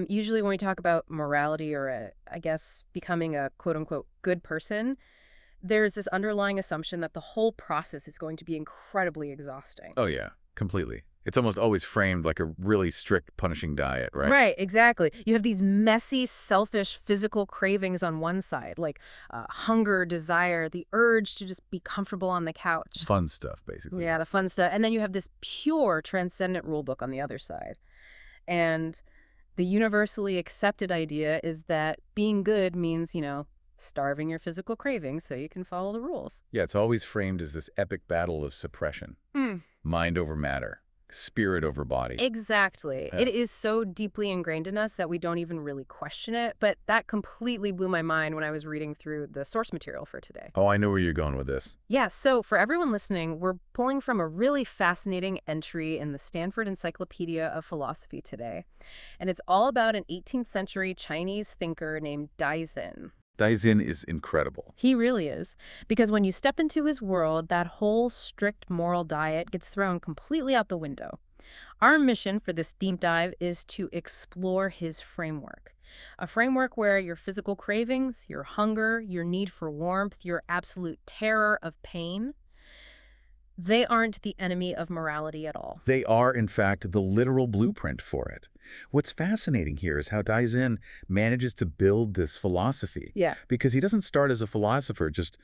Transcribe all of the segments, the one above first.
Usually when we talk about morality or, I guess, becoming a quote-unquote good person, there's this underlying assumption that the whole process is going to be incredibly exhausting. Oh, yeah, completely. It's almost always framed like a really strict punishing diet, right? Right, exactly. You have these messy, selfish, physical cravings on one side, like hunger, desire, the urge to just be comfortable on the couch. Fun stuff, basically. Yeah, the fun stuff. And then you have this pure, transcendent rule book on the other side. And the universally accepted idea is that being good means, starving your physical cravings so you can follow the rules. Yeah, it's always framed as this epic battle of suppression. Mind over matter, spirit over body. Exactly. Yeah. It is so deeply ingrained in us that we don't even really question it. But that completely blew my mind when I was reading through the source material for today. Oh, I know where you're going with this. Yeah, so for everyone listening, we're pulling from a really fascinating entry in the Stanford Encyclopedia of Philosophy today. And it's all about an 18th century Chinese thinker named Dai Zhen. Dai Zhen is incredible. He really is. Because when you step into his world, that whole strict moral diet gets thrown completely out the window. Our mission for this deep dive is to explore his framework. A framework where your physical cravings, your hunger, your need for warmth, your absolute terror of pain, they aren't the enemy of morality at all. They are, in fact, the literal blueprint for it. What's fascinating here is how Dai Zhen manages to build this philosophy. Yeah. Because he doesn't start as a philosopher just,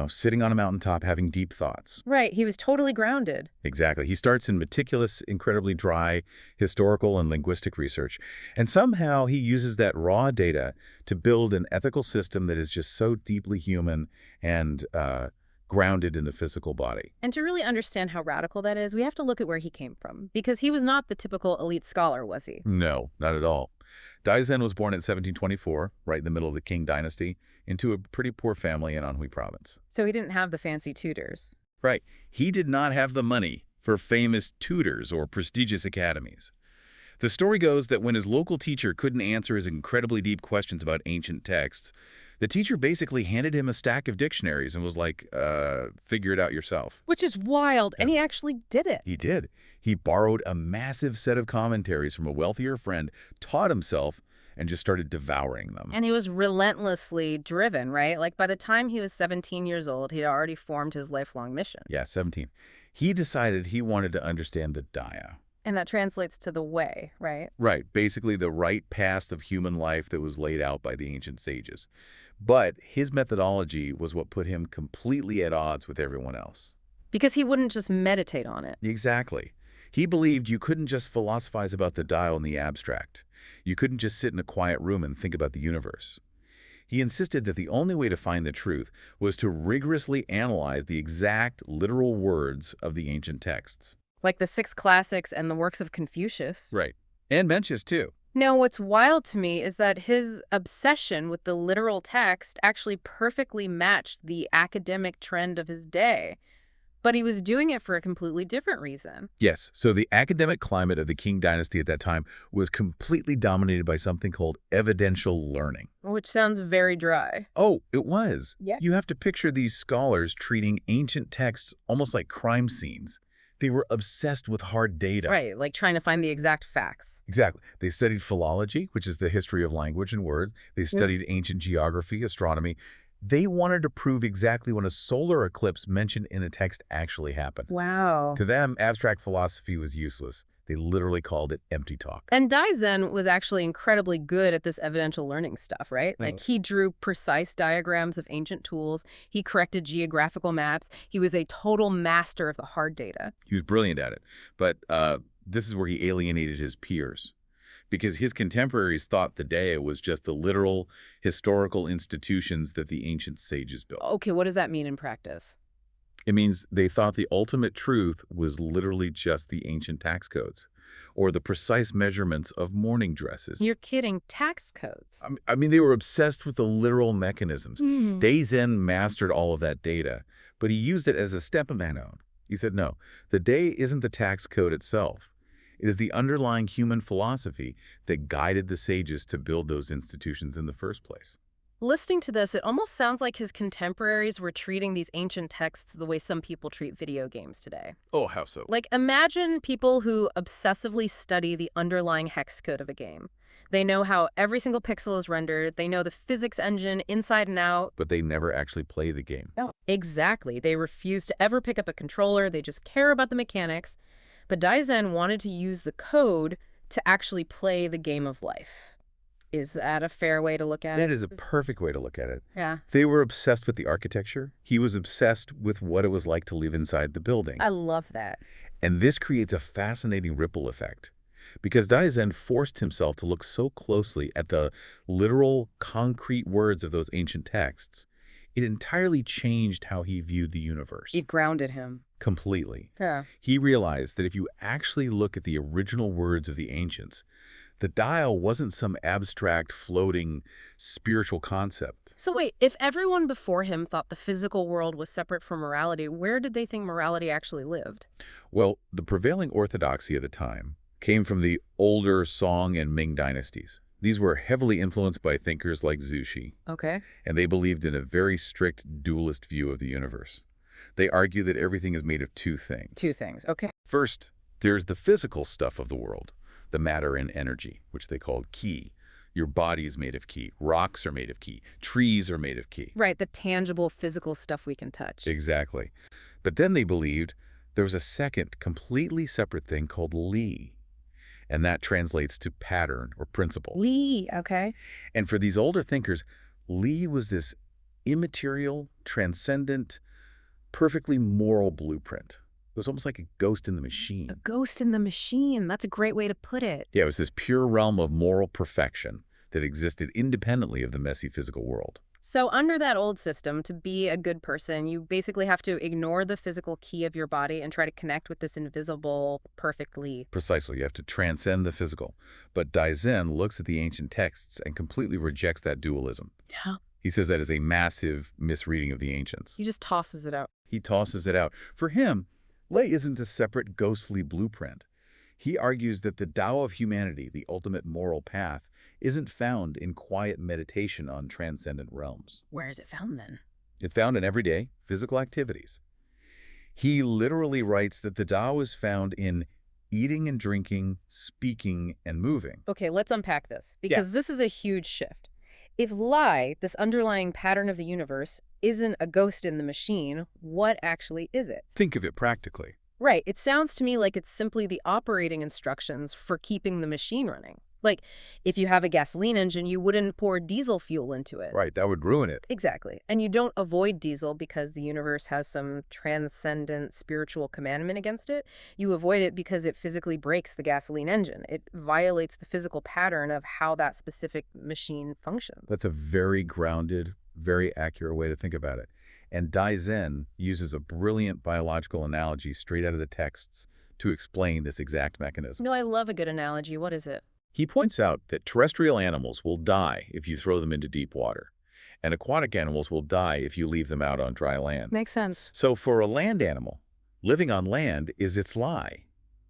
sitting on a mountaintop having deep thoughts. Right. He was totally grounded. Exactly. He starts in meticulous, incredibly dry historical and linguistic research. And somehow he uses that raw data to build an ethical system that is just so deeply human and grounded in the physical body. And to really understand how radical that is, we have to look at where he came from. Because he was not the typical elite scholar, was he? No, not at all. Dai Zhen was born in 1724, right in the middle of the Qing dynasty, into a pretty poor family in Anhui province. So he didn't have the fancy tutors. Right. He did not have the money for famous tutors or prestigious academies. The story goes that when his local teacher couldn't answer his incredibly deep questions about ancient texts, the teacher basically handed him a stack of dictionaries and was like, figure it out yourself. Which is wild, and he actually did it. He did. He borrowed a massive set of commentaries from a wealthier friend, taught himself, and just started devouring them. And he was relentlessly driven, right? Like by the time he was 17 years old, he'd already formed his lifelong mission. Yeah, 17. He decided he wanted to understand the Daya. And that translates to the way, right? Right, basically the right path of human life that was laid out by the ancient sages. But his methodology was what put him completely at odds with everyone else. Because he wouldn't just meditate on it. Exactly. He believed you couldn't just philosophize about the dial in the abstract. You couldn't just sit in a quiet room and think about the universe. He insisted that the only way to find the truth was to rigorously analyze the exact literal words of the ancient texts. Like the six classics and the works of Confucius. Right. And Mencius, too. Now, what's wild to me is that his obsession with the literal text actually perfectly matched the academic trend of his day. But he was doing it for a completely different reason. Yes, so the academic climate of the Qing dynasty at that time was completely dominated by something called evidential learning. Which sounds very dry. Oh, it was. Yeah. You have to picture these scholars treating ancient texts almost like crime scenes. They were obsessed with hard data. Right, like trying to find the exact facts. Exactly. They studied philology, which is the history of language and words. They studied ancient geography, astronomy. They wanted to prove exactly when a solar eclipse mentioned in a text actually happened. Wow. To them, abstract philosophy was useless. They literally called it empty talk. And Dai Zhen was actually incredibly good at this evidential learning stuff, right? Like he drew precise diagrams of ancient tools. He corrected geographical maps. He was a total master of the hard data. He was brilliant at it. But this is where he alienated his peers, because his contemporaries thought the Daya was just the literal historical institutions that the ancient sages built. Okay, what does that mean in practice? It means they thought the ultimate truth was literally just the ancient tax codes or the precise measurements of mourning dresses. You're kidding. Tax codes. I mean, they were obsessed with the literal mechanisms. Mm. Dai Zhen mastered all of that data, but he used it as a stepping stone. He said, no, the Dai isn't the tax code itself. It is the underlying human philosophy that guided the sages to build those institutions in the first place. Listening to this, it almost sounds like his contemporaries were treating these ancient texts the way some people treat video games today. Oh, how so? Like, imagine people who obsessively study the underlying hex code of a game. They know how every single pixel is rendered. They know the physics engine inside and out. But they never actually play the game. No. Exactly. They refuse to ever pick up a controller. They just care about the mechanics. But Dai Zhen wanted to use the code to actually play the game of life. Is that a fair way to look at it? That is a perfect way to look at it. Yeah. They were obsessed with the architecture. He was obsessed with what it was like to live inside the building. I love that. And this creates a fascinating ripple effect. Because Dai Zhen forced himself to look so closely at the literal, concrete words of those ancient texts, it entirely changed how he viewed the universe. It grounded him. Completely. Yeah. He realized that if you actually look at the original words of the ancients, the dial wasn't some abstract, floating, spiritual concept. So wait, if everyone before him thought the physical world was separate from morality, where did they think morality actually lived? Well, the prevailing orthodoxy of the time came from the older Song and Ming dynasties. These were heavily influenced by thinkers like Zhu, Okay. and they believed in a very strict dualist view of the universe. They argue that everything is made of two things. Two things. Okay. First, there's the physical stuff of the world, the matter and energy, which they called qi. Your body is made of qi. Rocks are made of qi. Trees are made of qi. Right, the tangible physical stuff we can touch. Exactly. But then they believed there was a second, completely separate thing called li, and that translates to pattern or principle. Li, okay. And for these older thinkers, li was this immaterial, transcendent, perfectly moral blueprint. It was almost like a ghost in the machine. A ghost in the machine. That's a great way to put it. Yeah, it was this pure realm of moral perfection that existed independently of the messy physical world. So under that old system, to be a good person, you basically have to ignore the physical key of your body and try to connect with this invisible, perfectly. Precisely, you have to transcend the physical. But Dai Zhen looks at the ancient texts and completely rejects that dualism. Yeah. He says that is a massive misreading of the ancients. He just tosses it out. He tosses it out. For him, lei isn't a separate ghostly blueprint. He argues that the Tao of humanity, the ultimate moral path, isn't found in quiet meditation on transcendent realms. Where is it found then? It's found in everyday physical activities. He literally writes that the Tao is found in eating and drinking, speaking and moving. Okay, let's unpack this, because this is a huge shift. If Lai, this underlying pattern of the universe, isn't a ghost in the machine, what actually is it? Think of it practically. Right, it sounds to me like it's simply the operating instructions for keeping the machine running. Like, if you have a gasoline engine, you wouldn't pour diesel fuel into it. Right, that would ruin it. Exactly. And you don't avoid diesel because the universe has some transcendent spiritual commandment against it. You avoid it because it physically breaks the gasoline engine. It violates the physical pattern of how that specific machine functions. That's a very grounded, very accurate way to think about it. And Dai Zhen uses a brilliant biological analogy straight out of the texts to explain this exact mechanism. No, I love a good analogy. What is it? He points out that terrestrial animals will die if you throw them into deep water, and aquatic animals will die if you leave them out on dry land. Makes sense. So for a land animal, living on land is its lie.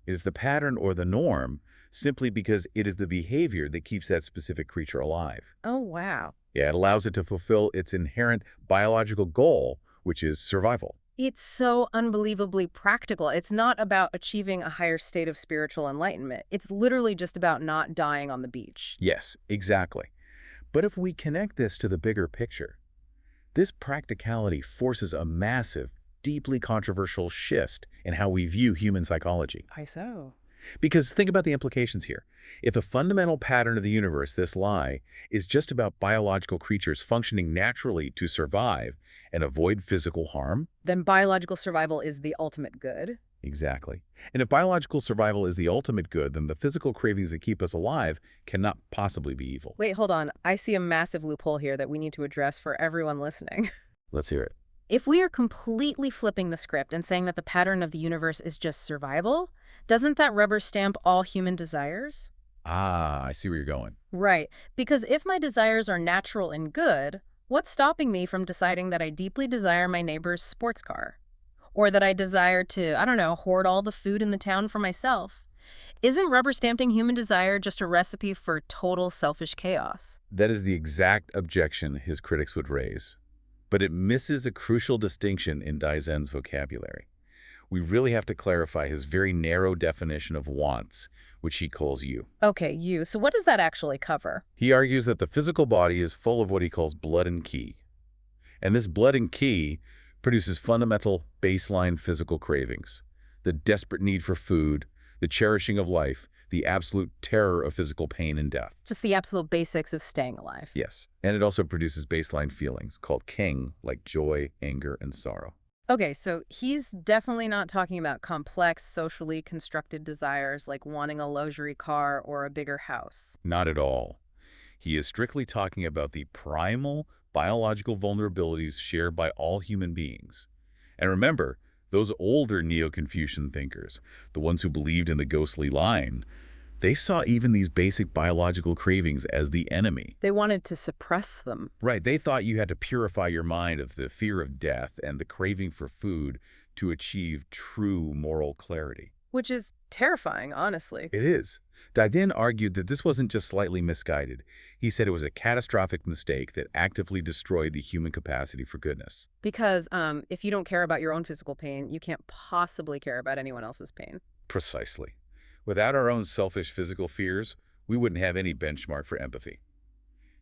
It is the pattern or the norm simply because it is the behavior that keeps that specific creature alive. Oh, wow. Yeah, it allows it to fulfill its inherent biological goal, which is survival. It's so unbelievably practical. It's not about achieving a higher state of spiritual enlightenment. It's literally just about not dying on the beach. Yes, exactly. But if we connect this to the bigger picture, this practicality forces a massive, deeply controversial shift in how we view human psychology. Why so? Because think about the implications here. If the fundamental pattern of the universe, this lie, is just about biological creatures functioning naturally to survive and avoid physical harm, Then biological survival is the ultimate good. exactly. And if biological survival is the ultimate good, then the physical cravings that keep us alive cannot possibly be evil. Wait, hold on. I see a massive loophole here that we need to address for everyone listening. Let's hear it. If we are completely flipping the script and saying that the pattern of the universe is just survival, doesn't that rubber stamp all human desires? Ah, I see where you're going. Right, because if my desires are natural and good, what's stopping me from deciding that I deeply desire my neighbor's sports car? Or that I desire to, I don't know, hoard all the food in the town for myself? Isn't rubber stamping human desire just a recipe for total selfish chaos? That is the exact objection his critics would raise. But it misses a crucial distinction in Dai Zhen's vocabulary. We really have to clarify his very narrow definition of wants, which he calls you. Okay, you. So what does that actually cover? He argues that the physical body is full of what he calls blood and qi. And this blood and qi produces fundamental baseline physical cravings, the desperate need for food, the cherishing of life, the absolute terror of physical pain and death. Just the absolute basics of staying alive. Yes, and it also produces baseline feelings called king, like joy, anger, and sorrow. Okay, so he's definitely not talking about complex, socially constructed desires like wanting a luxury car or a bigger house. Not at all. He is strictly talking about the primal biological vulnerabilities shared by all human beings. And remember, those older Neo-Confucian thinkers, the ones who believed in the ghostly line, they saw even these basic biological cravings as the enemy. They wanted to suppress them. Right, they thought you had to purify your mind of the fear of death and the craving for food to achieve true moral clarity. Which is terrifying, honestly. It is. Dai Zhen argued that this wasn't just slightly misguided. He said it was a catastrophic mistake that actively destroyed the human capacity for goodness. Because if you don't care about your own physical pain, you can't possibly care about anyone else's pain. Precisely. Without our own selfish physical fears, we wouldn't have any benchmark for empathy.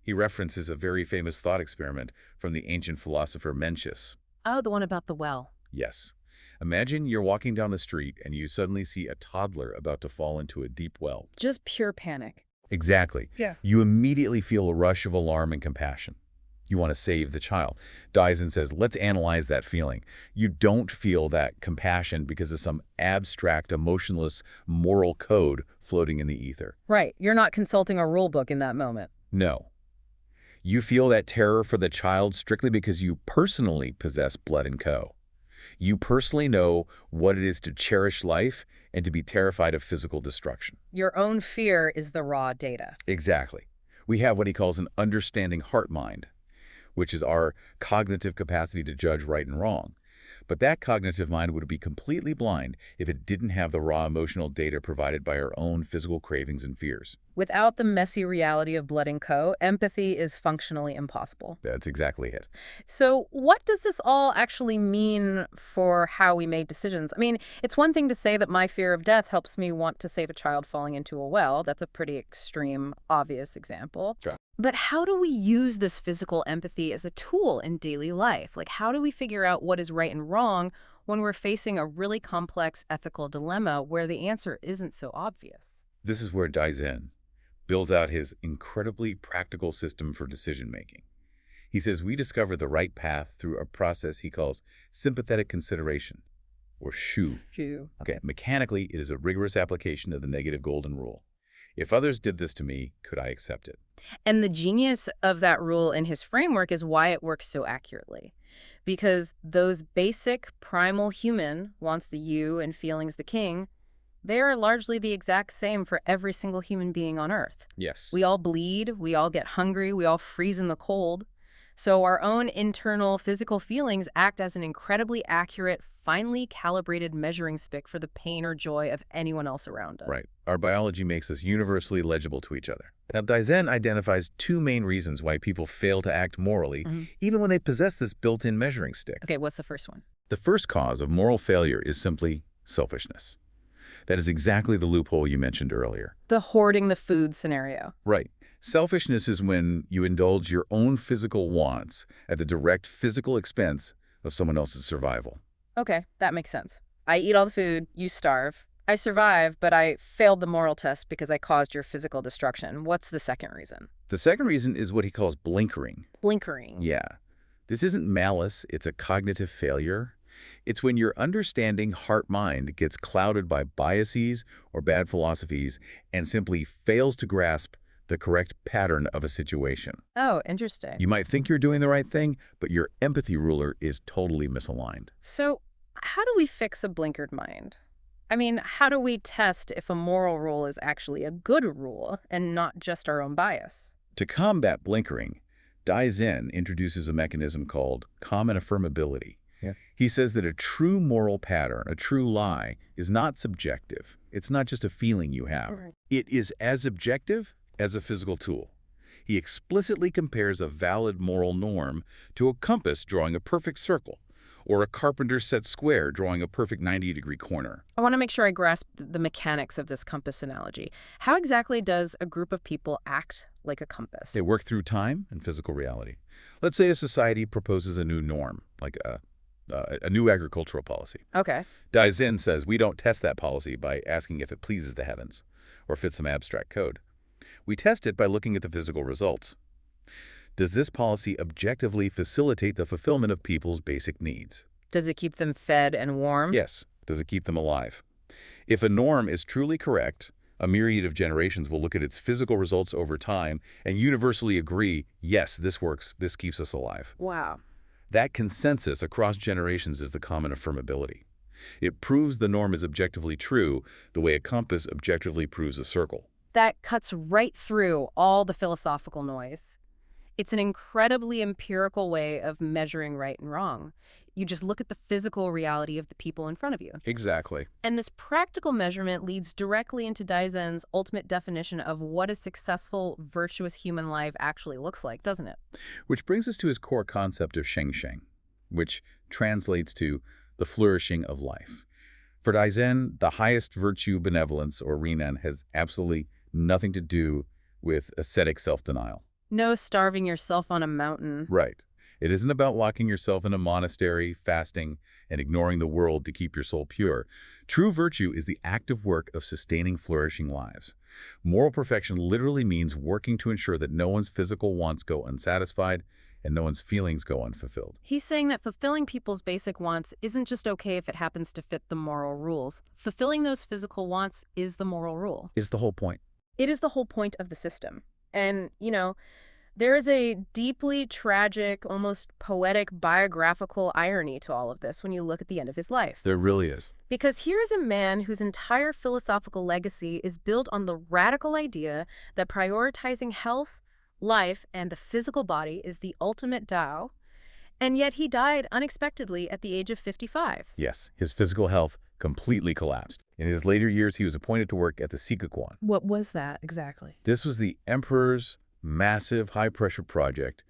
He references a very famous thought experiment from the ancient philosopher Mencius. Oh, the one about the well. Yes. Imagine you're walking down the street and you suddenly see a toddler about to fall into a deep well. Just pure panic. Exactly. Yeah. You immediately feel a rush of alarm and compassion. You want to save the child. Dai Zhen says, let's analyze that feeling. You don't feel that compassion because of some abstract, emotionless, moral code floating in the ether. Right. You're not consulting a rule book in that moment. No. You feel that terror for the child strictly because you personally possess blood and co. You personally know what it is to cherish life and to be terrified of physical destruction. Your own fear is the raw data. Exactly. We have what he calls an understanding heart-mind, which is our cognitive capacity to judge right and wrong. But that cognitive mind would be completely blind if it didn't have the raw emotional data provided by our own physical cravings and fears. Without the messy reality of blood and co, empathy is functionally impossible. That's exactly it. So what does this all actually mean for how we make decisions? I mean, it's one thing to say that my fear of death helps me want to save a child falling into a well. That's a pretty extreme, obvious example. Sure. But how do we use this physical empathy as a tool in daily life? Like, how do we figure out what is right and wrong when we're facing a really complex ethical dilemma where the answer isn't so obvious? This is where Dai Zhen builds out his incredibly practical system for decision-making. He says we discover the right path through a process he calls sympathetic consideration, or SHU. Okay, mechanically, it is a rigorous application of the negative golden rule. If others did this to me, could I accept it? And the genius of that rule in his framework is why it works so accurately. Because those basic primal human wants the you and feelings the king, they are largely the exact same for every single human being on Earth. Yes. We all bleed, we all get hungry, we all freeze in the cold. So our own internal physical feelings act as an incredibly accurate, finely calibrated measuring stick for the pain or joy of anyone else around us. Right. Our biology makes us universally legible to each other. Now, Dai Zhen identifies two main reasons why people fail to act morally, even when they possess this built-in measuring stick. Okay, what's the first one? The first cause of moral failure is simply selfishness. That is exactly the loophole you mentioned earlier. The hoarding the food scenario. Right. Selfishness is when you indulge your own physical wants at the direct physical expense of someone else's survival. Okay, that makes sense. I eat all the food, you starve. I survive, but I failed the moral test because I caused your physical destruction. What's the second reason? The second reason is what he calls blinkering. Blinkering. Yeah. This isn't malice, it's a cognitive failure. It's when your understanding heart-mind gets clouded by biases or bad philosophies and simply fails to grasp the correct pattern of a situation. Oh, interesting. You might think you're doing the right thing, but your empathy ruler is totally misaligned. So how do we fix a blinkered mind? I mean, how do we test if a moral rule is actually a good rule and not just our own bias? To combat blinkering, Dai Zhen introduces a mechanism called common affirmability, Yeah. He says that a true moral pattern, a true lie, is not subjective. It's not just a feeling you have. Right. It is as objective as a physical tool. He explicitly compares a valid moral norm to a compass drawing a perfect circle, or a carpenter's set square drawing a perfect 90-degree corner. I want to make sure I grasp the mechanics of this compass analogy. How exactly does a group of people act like a compass? They work through time and physical reality. Let's say a society proposes a new norm, like a new agricultural policy. Okay. Dai Zhen says we don't test that policy by asking if it pleases the heavens or fits some abstract code. We test it by looking at the physical results. Does this policy objectively facilitate the fulfillment of people's basic needs? Does it keep them fed and warm? Yes. Does it keep them alive? If a norm is truly correct, a myriad of generations will look at its physical results over time and universally agree, yes, this works, this keeps us alive. Wow. That consensus across generations is the common affirmability. It proves the norm is objectively true, the way a compass objectively proves a circle. That cuts right through all the philosophical noise. It's an incredibly empirical way of measuring right and wrong. You just look at the physical reality of the people in front of you. Exactly. And this practical measurement leads directly into Dai Zhen's ultimate definition of what a successful, virtuous human life actually looks like, doesn't it? Which brings us to his core concept of shengsheng, which translates to the flourishing of life. For Dai Zhen, the highest virtue, benevolence, or renan, has absolutely nothing to do with ascetic self-denial. No starving yourself on a mountain. Right. It isn't about locking yourself in a monastery, fasting, and ignoring the world to keep your soul pure. True virtue is the active work of sustaining flourishing lives. Moral perfection literally means working to ensure that no one's physical wants go unsatisfied and no one's feelings go unfulfilled. He's saying that fulfilling people's basic wants isn't just okay if it happens to fit the moral rules. Fulfilling those physical wants is the moral rule. It's the whole point. It is the whole point of the system. And, there is a deeply tragic, almost poetic, biographical irony to all of this when you look at the end of his life. There really is. Because here's a man whose entire philosophical legacy is built on the radical idea that prioritizing health, life, and the physical body is the ultimate Tao, and yet he died unexpectedly at the age of 55. Yes, his physical health completely collapsed. In his later years, he was appointed to work at the Sikakuan. What was that exactly? This was the emperor's massive high-pressure project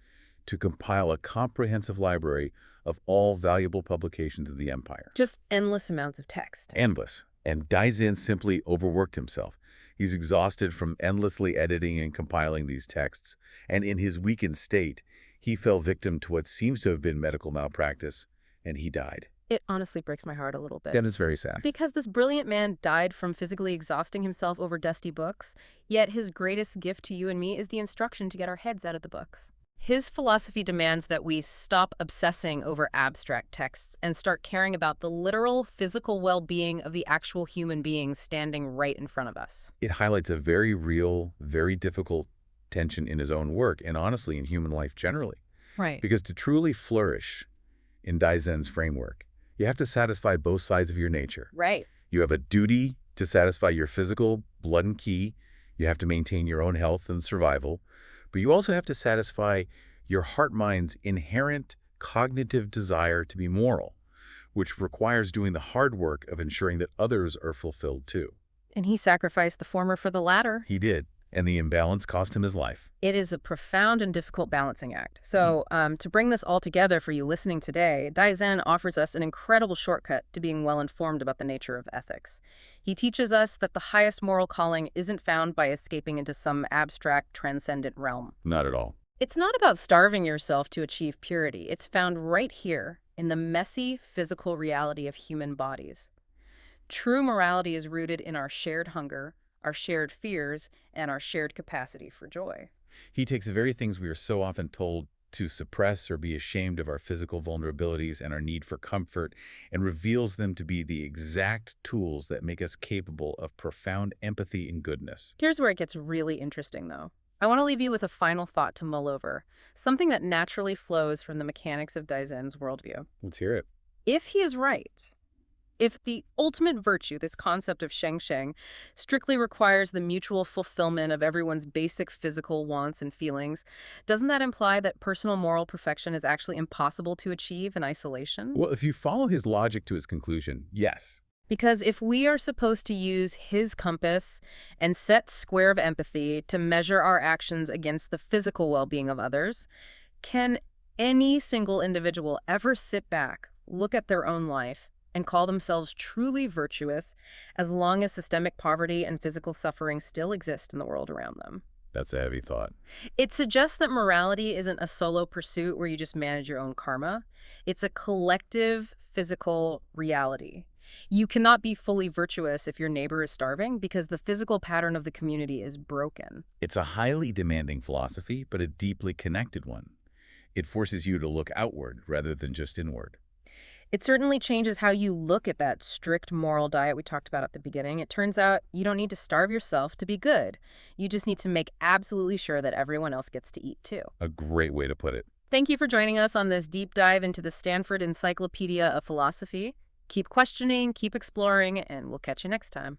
to compile a comprehensive library of all valuable publications of the empire. Just endless amounts of text. Endless. And Dai Zhen simply overworked himself. He's exhausted from endlessly editing and compiling these texts, and in his weakened state, he fell victim to what seems to have been medical malpractice, and he died. It honestly breaks my heart a little bit. That is very sad. Because this brilliant man died from physically exhausting himself over dusty books, yet his greatest gift to you and me is the instruction to get our heads out of the books. His philosophy demands that we stop obsessing over abstract texts and start caring about the literal physical well-being of the actual human being standing right in front of us. It highlights a very real, very difficult tension in his own work and honestly in human life generally. Right. Because to truly flourish in Dai Zhen's framework, you have to satisfy both sides of your nature. Right. You have a duty to satisfy your physical blood and ki. You have to maintain your own health and survival. But you also have to satisfy your heart-mind's inherent cognitive desire to be moral, which requires doing the hard work of ensuring that others are fulfilled too. And he sacrificed the former for the latter. He did, and the imbalance cost him his life. It is a profound and difficult balancing act. So to bring this all together for you listening today, Dai Zhen offers us an incredible shortcut to being well-informed about the nature of ethics. He teaches us that the highest moral calling isn't found by escaping into some abstract, transcendent realm. Not at all. It's not about starving yourself to achieve purity. It's found right here in the messy, physical reality of human bodies. True morality is rooted in our shared hunger, our shared fears, and our shared capacity for joy. He takes the very things we are so often told to suppress or be ashamed of, our physical vulnerabilities and our need for comfort, and reveals them to be the exact tools that make us capable of profound empathy and goodness. Here's where it gets really interesting, though. I want to leave you with a final thought to mull over, something that naturally flows from the mechanics of Dai Zhen's worldview. Let's hear it. If he is right, If the ultimate virtue, this concept of sheng-sheng, strictly requires the mutual fulfillment of everyone's basic physical wants and feelings, doesn't that imply that personal moral perfection is actually impossible to achieve in isolation? Well, if you follow his logic to its conclusion, yes. Because if we are supposed to use his compass and set square of empathy to measure our actions against the physical well-being of others, can any single individual ever sit back, look at their own life, and call themselves truly virtuous as long as systemic poverty and physical suffering still exist in the world around them? That's a heavy thought. It suggests that morality isn't a solo pursuit where you just manage your own karma. It's a collective physical reality. You cannot be fully virtuous if your neighbor is starving because the physical pattern of the community is broken. It's a highly demanding philosophy, but a deeply connected one. It forces you to look outward rather than just inward. It certainly changes how you look at that strict moral diet we talked about at the beginning. It turns out you don't need to starve yourself to be good. You just need to make absolutely sure that everyone else gets to eat too. A great way to put it. Thank you for joining us on this deep dive into the Stanford Encyclopedia of Philosophy. Keep questioning, keep exploring, and we'll catch you next time.